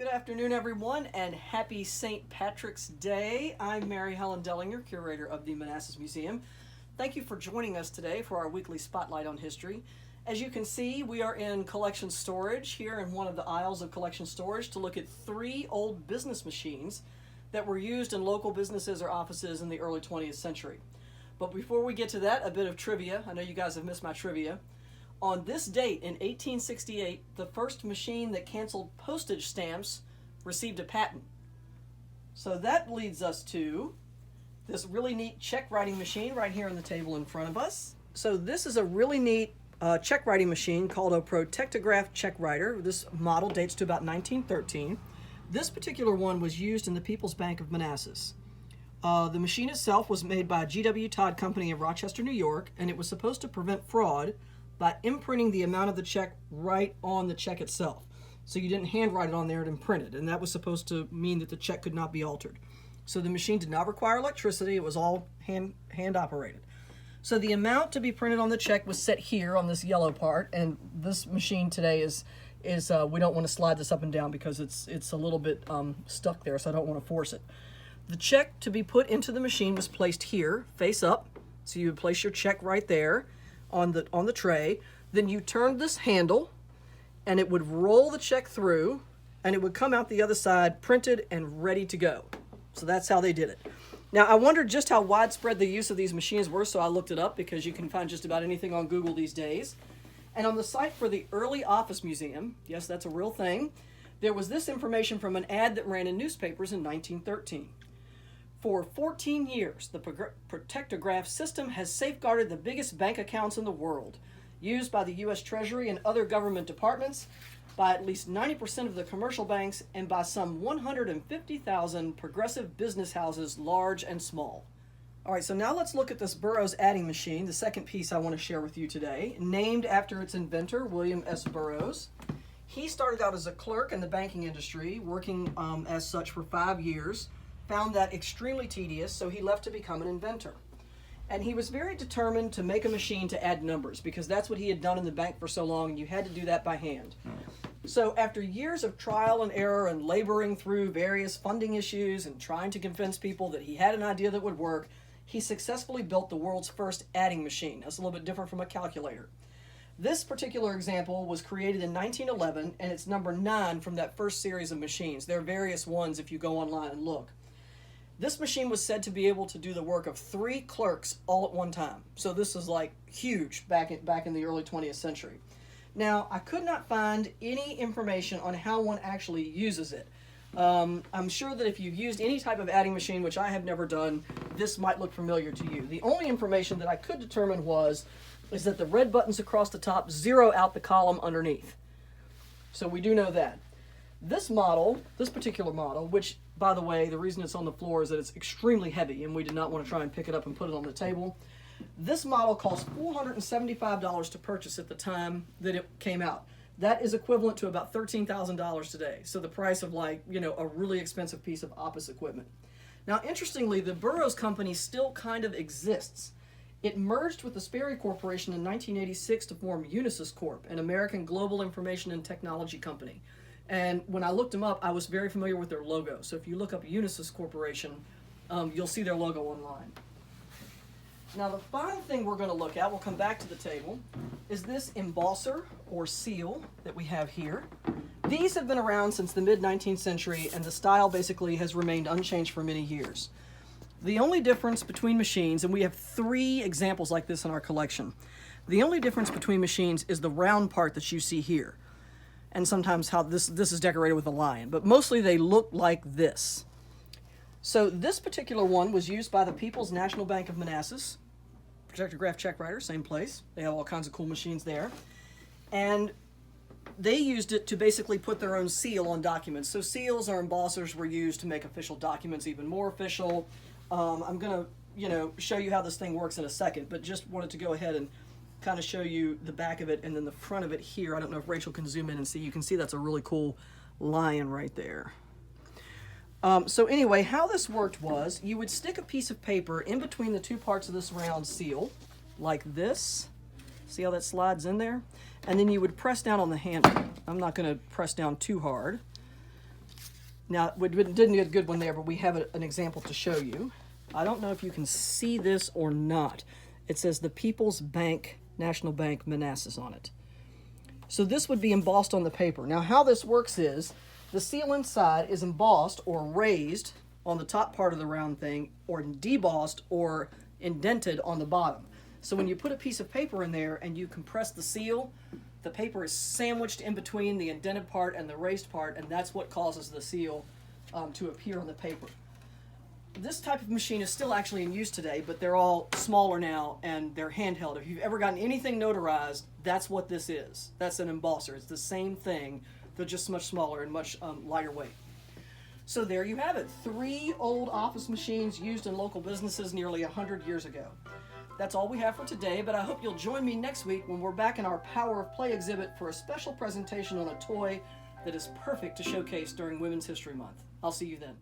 Good afternoon, everyone, and happy St. Patrick's Day. I'm Mary Helen Dellinger, curator of the Manassas Museum. Thank you for joining us today for our weekly Spotlight on History. As you can see, we are in collection storage here in one of the aisles of collection storage to look at 3 old business machines that were used in local businesses or offices in the early 20th century. But before we get to that, a bit of trivia. I know you guys have missed my trivia. On this date in 1868, the first machine that canceled postage stamps received a patent. So that leads us to this really neat check writing machine right here on the table in front of us. So this is a really neat check writing machine called a Protectograph check writer. This model dates to about 1913. This particular one was used in the People's Bank of Manassas. The machine itself was made by a G.W. Todd Company of Rochester, New York, and it was supposed to prevent fraud by imprinting the amount of the check right on the check itself. So you didn't handwrite it on there and imprint it, and that was supposed to mean that the check could not be altered. So the machine did not require electricity, it was all hand operated. So the amount to be printed on the check was set here on this yellow part, and this machine today is we don't want to slide this up and down because it's a little bit stuck there, so I don't want to force it. The check to be put into the machine was placed here, face up, so you would place your check right there on the tray. Then you turned this handle and it would roll the check through and it would come out the other side printed and ready to go. So that's how they did it. Now I wondered just how widespread the use of these machines were, so I looked it up because you can find just about anything on Google these days. And on the site for the Early Office Museum, yes, that's a real thing, there was this information from an ad that ran in newspapers in 1913. For 14 years, the Protectograph system has safeguarded the biggest bank accounts in the world, used by the U.S. Treasury and other government departments, by at least 90% of the commercial banks, and by some 150,000 progressive business houses, large and small. All right, so now let's look at this Burrows adding machine, the second piece I want to share with you today, named after its inventor, William S. Burrows. He started out as a clerk in the banking industry, working as such for 5 years, found that extremely tedious, so he left to become an inventor. And he was very determined to make a machine to add numbers because that's what he had done in the bank for so long, and you had to do that by hand. So after years of trial and error and laboring through various funding issues and trying to convince people that he had an idea that would work, he successfully built the world's first adding machine. That's a little bit different from a calculator. This particular example was created in 1911, and it's number 9 from that first series of machines. There are various ones if you go online and look. This machine was said to be able to do the work of 3 clerks all at one time. So this is like huge back in the early 20th century. Now, I could not find any information on how one actually uses it. I'm sure that if you've used any type of adding machine, which I have never done, this might look familiar to you. The only information that I could determine is that the red buttons across the top zero out the column underneath. So we do know that. This particular model, which, by the way, the reason it's on the floor is that it's extremely heavy and we did not want to try and pick it up and put it on the table. This model cost $475 to purchase at the time that it came out. That is equivalent to about $13,000 today. So the price of a really expensive piece of office equipment. Now, interestingly, the Burrows company still kind of exists. It merged with the Sperry Corporation in 1986 to form Unisys Corp., an American global information and technology company. And when I looked them up, I was very familiar with their logo. So if you look up Unisys Corporation, you'll see their logo online. Now the final thing we're going to look at, we'll come back to the table, is this embosser or seal that we have here. These have been around since the mid-19th century, and the style basically has remained unchanged for many years. The only difference between machines, and we have 3 examples like this in our collection, the only difference between machines is the round part that you see here. And sometimes how this is decorated with a lion, but mostly they look like this. So this particular one was used by the People's National Bank of Manassas. Protectograph check writer, same place. They have all kinds of cool machines there. And they used it to basically put their own seal on documents. So seals or embossers were used to make official documents even more official. I'm going to show you how this thing works in a second, but just wanted to go ahead and kind of show you the back of it and then the front of it here. I don't know if Rachel can zoom in and see. You can see that's a really cool lion right there. So anyway, how this worked was you would stick a piece of paper in between the 2 parts of this round seal, like this. See how that slides in there? And then you would press down on the handle. I'm not going to press down too hard. Now, we didn't get a good one there, but we have an example to show you. I don't know if you can see this or not. It says the People's Bank, National Bank, Manassas on it. So this would be embossed on the paper. Now, how this works is the seal inside is embossed or raised on the top part of the round thing, or debossed or indented on the bottom. So when you put a piece of paper in there and you compress the seal, the paper is sandwiched in between the indented part and the raised part, and that's what causes the seal to appear on the paper. This type of machine is still actually in use today, but they're all smaller now and they're handheld. If you've ever gotten anything notarized, that's what this is. That's an embosser. It's the same thing, they're just much smaller and much lighter weight. So there you have it. 3 old office machines used in local businesses nearly 100 years ago. That's all we have for today, but I hope you'll join me next week when we're back in our Power of Play exhibit for a special presentation on a toy that is perfect to showcase during Women's History Month. I'll see you then.